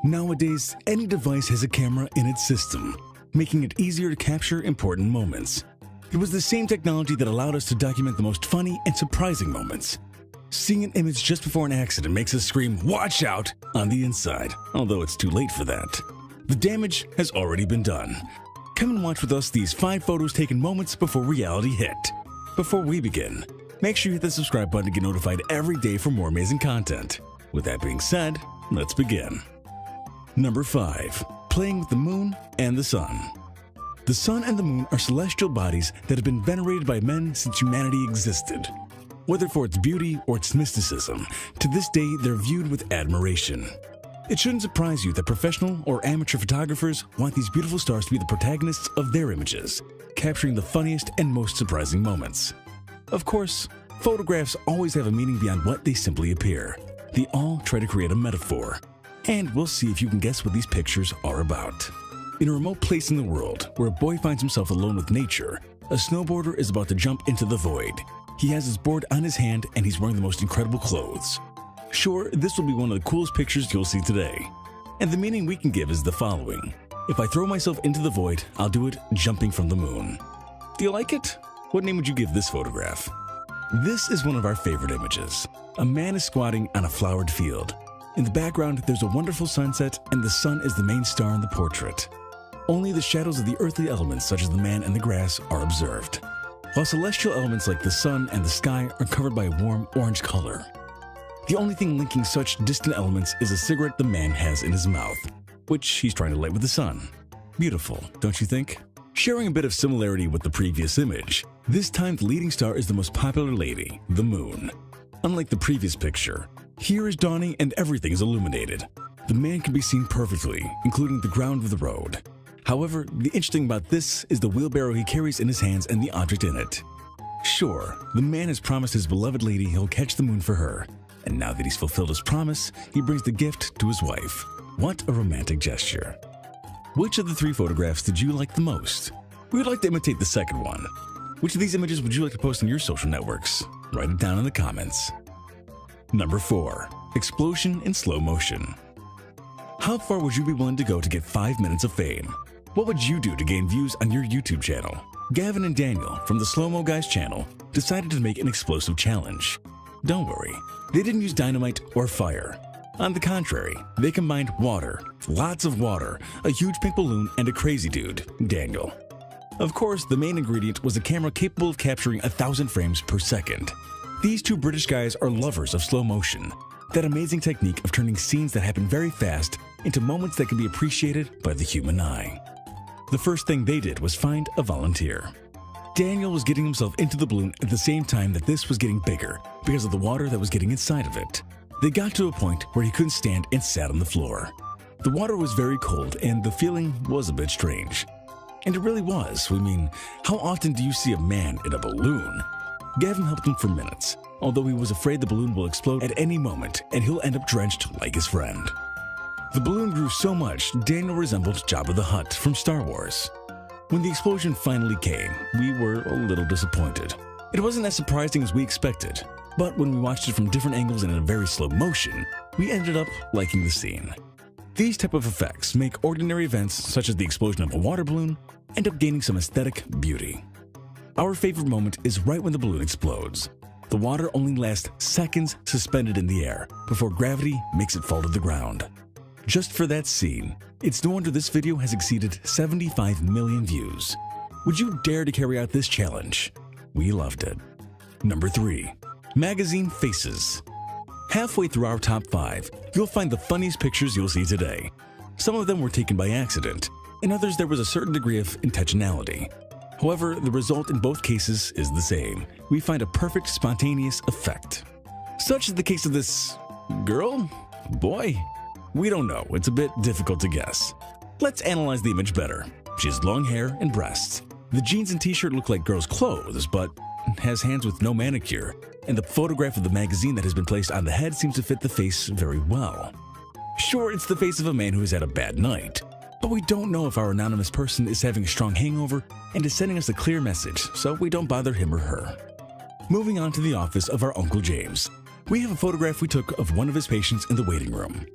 Nowadays, any device has a camera in its system, making it easier to capture important moments. It was the same technology that allowed us to document the most funny and surprising moments. Seeing an image just before an accident makes us scream, "Watch out!" on the inside, although it's too late for that. The damage has already been done. Come and watch with us these 5 photos taken moments before reality hit. Before we begin, make sure you hit the subscribe button to get notified every day for more amazing content. With that being said, let's begin. Number 5. Playing with the moon and the sun. The sun and the moon are celestial bodies that have been venerated by men since humanity existed. Whether for its beauty or its mysticism, to this day they're viewed with admiration. It shouldn't surprise you that professional or amateur photographers want these beautiful stars to be the protagonists of their images, capturing the funniest and most surprising moments. Of course, photographs always have a meaning beyond what they simply appear. They all try to create a metaphor. And we'll see if you can guess what these pictures are about. In a remote place in the world, where a boy finds himself alone with nature, a snowboarder is about to jump into the void. He has his board on his hand and he's wearing the most incredible clothes. Sure, this will be one of the coolest pictures you'll see today. And the meaning we can give is the following. If I throw myself into the void, I'll do it jumping from the moon. Do you like it? What name would you give this photograph? This is one of our favorite images. A man is squatting on a flowered field. In the background, there's a wonderful sunset, and the sun is the main star in the portrait. Only the shadows of the earthly elements, such as the man and the grass, are observed, while celestial elements like the sun and the sky are covered by a warm orange color. The only thing linking such distant elements is a cigarette the man has in his mouth, which he's trying to light with the sun. Beautiful, don't you think? Sharing a bit of similarity with the previous image, this time the leading star is the most popular lady, the moon. Unlike the previous picture, here is dawning and everything is illuminated. The man can be seen perfectly, including the ground of the road. However, the interesting about this is the wheelbarrow he carries in his hands and the object in it. Sure, the man has promised his beloved lady he'll catch the moon for her, and now that he's fulfilled his promise, he brings the gift to his wife. What a romantic gesture. Which of the 3 photographs did you like the most? We would like to imitate the second one. Which of these images would you like to post on your social networks? Write it down in the comments. Number 4. Explosion in slow motion. How far would you be willing to go to get 5 minutes of fame? What would you do to gain views on your YouTube channel? Gavin and Daniel from the Slow Mo Guys channel decided to make an explosive challenge. Don't worry, they didn't use dynamite or fire. On the contrary, they combined water, lots of water, a huge pink balloon, and a crazy dude, Daniel. Of course, the main ingredient was a camera capable of capturing 1,000 frames per second. These 2 British guys are lovers of slow motion, that amazing technique of turning scenes that happen very fast into moments that can be appreciated by the human eye. The first thing they did was find a volunteer. Daniel was getting himself into the balloon at the same time that this was getting bigger because of the water that was getting inside of it. They got to a point where he couldn't stand and sat on the floor. The water was very cold and the feeling was a bit strange. And it really was. I mean, how often do you see a man in a balloon? Gavin helped him for minutes, although he was afraid the balloon will explode at any moment and he'll end up drenched like his friend. The balloon grew so much, Daniel resembled Jabba the Hutt from Star Wars. When the explosion finally came, we were a little disappointed. It wasn't as surprising as we expected, but when we watched it from different angles and in a very slow motion, we ended up liking the scene. These type of effects make ordinary events such as the explosion of a water balloon end up gaining some aesthetic beauty. Our favorite moment is right when the balloon explodes. The water only lasts seconds suspended in the air before gravity makes it fall to the ground. Just for that scene, it's no wonder this video has exceeded 75 million views. Would you dare to carry out this challenge? We loved it. Number 3. Magazine faces. Halfway through our top 5, you'll find the funniest pictures you'll see today. Some of them were taken by accident, in others there was a certain degree of intentionality. However, the result in both cases is the same. We find a perfect spontaneous effect. Such is the case of this girl? Boy? We don't know, it's a bit difficult to guess. Let's analyze the image better. She has long hair and breasts. The jeans and t-shirt look like girls' clothes, but has hands with no manicure, and the photograph of the magazine that has been placed on the head seems to fit the face very well. Sure, it's the face of a man who has had a bad night, but we don't know if our anonymous person is having a strong hangover and is sending us a clear message, so we don't bother him or her. Moving on to the office of our Uncle James, we have a photograph we took of one of his patients in the waiting room.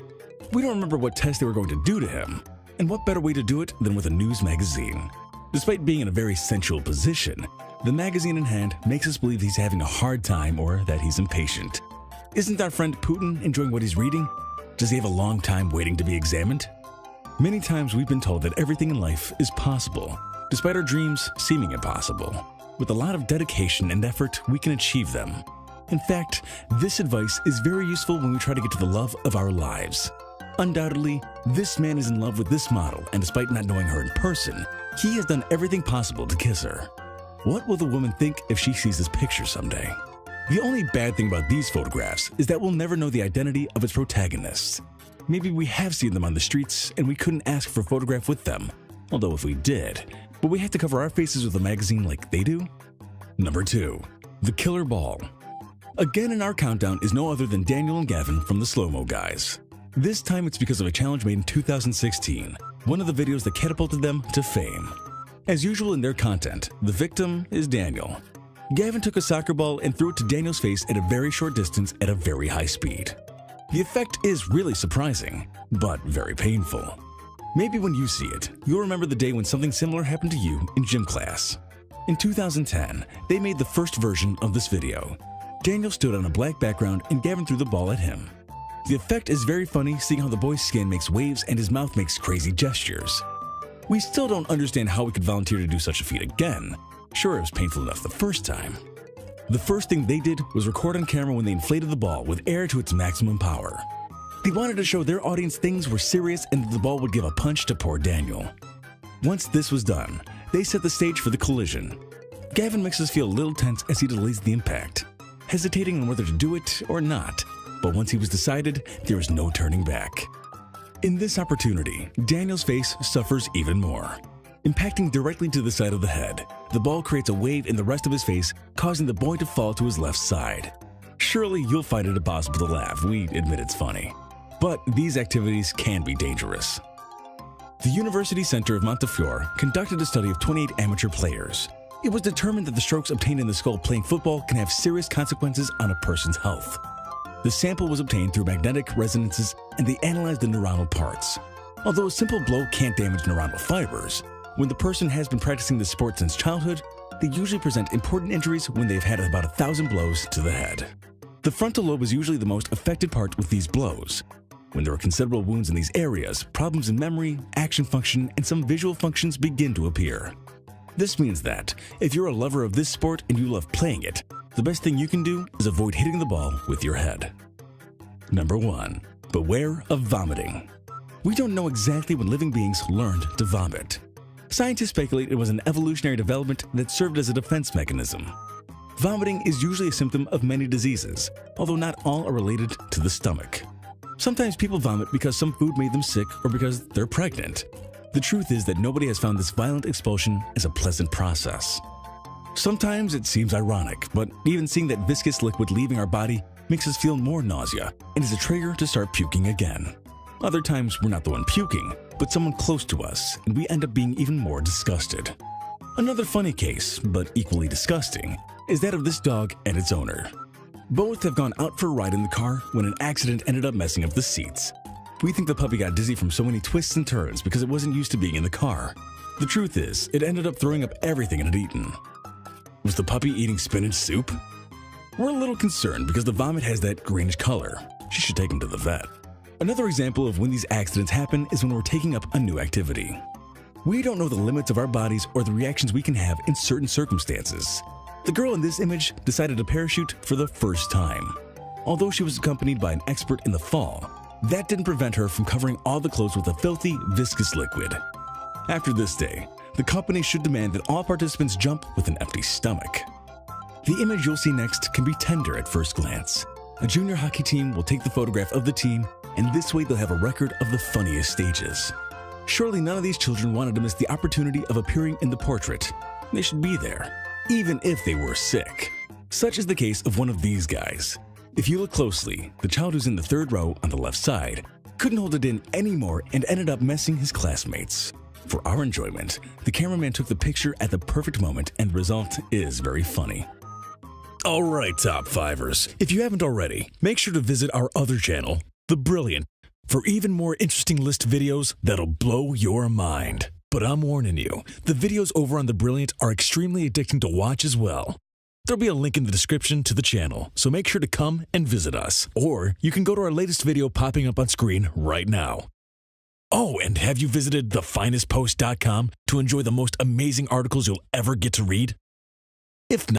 We don't remember what test they were going to do to him, and what better way to do it than with a news magazine. Despite being in a very sensual position, the magazine in hand makes us believe he's having a hard time or that he's impatient. Isn't our friend Putin enjoying what he's reading? Does he have a long time waiting to be examined? Many times we've been told that everything in life is possible, despite our dreams seeming impossible. With a lot of dedication and effort, we can achieve them. In fact, this advice is very useful when we try to get to the love of our lives. Undoubtedly, this man is in love with this model, and despite not knowing her in person, he has done everything possible to kiss her. What will the woman think if she sees this picture someday? The only bad thing about these photographs is that we'll never know the identity of its protagonists. Maybe we have seen them on the streets and we couldn't ask for a photograph with them, although if we did, but we have to cover our faces with a magazine like they do? Number 2. The Killer Ball. Again in our countdown is no other than Daniel and Gavin from the Slow-Mo Guys. This time it's because of a challenge made in 2016, one of the videos that catapulted them to fame. As usual in their content, the victim is Daniel. Gavin took a soccer ball and threw it to Daniel's face at a very short distance at a very high speed. The effect is really surprising, but very painful. Maybe when you see it, you'll remember the day when something similar happened to you in gym class. In 2010, they made the first version of this video. Daniel stood on a black background and Gavin threw the ball at him. The effect is very funny, seeing how the boy's skin makes waves and his mouth makes crazy gestures. We still don't understand how we could volunteer to do such a feat again. Sure, it was painful enough the first time. The first thing they did was record on camera when they inflated the ball with air to its maximum power. They wanted to show their audience things were serious and that the ball would give a punch to poor Daniel. Once this was done, they set the stage for the collision. Gavin makes us feel a little tense as he delays the impact, hesitating on whether to do it or not, but once he was decided, there was no turning back. In this opportunity, Daniel's face suffers even more. Impacting directly to the side of the head, the ball creates a wave in the rest of his face, causing the boy to fall to his left side. Surely you'll find it impossible to laugh, we admit it's funny. But these activities can be dangerous. The University Center of Montefiore conducted a study of 28 amateur players. It was determined that the strokes obtained in the skull playing football can have serious consequences on a person's health. The sample was obtained through magnetic resonances and they analyzed the neuronal parts. Although a simple blow can't damage neuronal fibers, when the person has been practicing the sport since childhood, they usually present important injuries when they've had about 1,000 blows to the head. The frontal lobe is usually the most affected part with these blows. When there are considerable wounds in these areas, problems in memory, action function, and some visual functions begin to appear. This means that, if you're a lover of this sport and you love playing it, the best thing you can do is avoid hitting the ball with your head. Number 1. Beware of vomiting. We don't know exactly when living beings learned to vomit. Scientists speculate it was an evolutionary development that served as a defense mechanism. Vomiting is usually a symptom of many diseases, although not all are related to the stomach. Sometimes people vomit because some food made them sick or because they're pregnant. The truth is that nobody has found this violent expulsion as a pleasant process. Sometimes it seems ironic, but even seeing that viscous liquid leaving our body makes us feel more nausea and is a trigger to start puking again. Other times we're not the one puking, but someone close to us, and we end up being even more disgusted. Another funny case, but equally disgusting, is that of this dog and its owner. Both have gone out for a ride in the car when an accident ended up messing up the seats. We think the puppy got dizzy from so many twists and turns because it wasn't used to being in the car. The truth is, it ended up throwing up everything it had eaten. Was the puppy eating spinach soup? We're a little concerned because the vomit has that greenish color. She should take him to the vet. Another example of when these accidents happen is when we're taking up a new activity. We don't know the limits of our bodies or the reactions we can have in certain circumstances. The girl in this image decided to parachute for the first time. Although she was accompanied by an expert in the fall, that didn't prevent her from covering all the clothes with a filthy, viscous liquid. After this day, the company should demand that all participants jump with an empty stomach. The image you'll see next can be tender at first glance. A junior hockey team will take the photograph of the team, and this way they'll have a record of the funniest stages. Surely none of these children wanted to miss the opportunity of appearing in the portrait. They should be there, even if they were sick. Such is the case of one of these guys. If you look closely, the child who's in the third row on the left side couldn't hold it in anymore and ended up messing his classmates. For our enjoyment, the cameraman took the picture at the perfect moment, and the result is very funny. Alright, Top Fivers, if you haven't already, make sure to visit our other channel, the brilliant, for even more interesting list videos that'll blow your mind. But I'm warning you, the videos over on The Brilliant are extremely addicting to watch as well. There'll be a link in the description to the channel, so make sure to come and visit us. Or you can go to our latest video popping up on screen right now. Oh, and have you visited TheFinestPost.com to enjoy the most amazing articles you'll ever get to read? If not,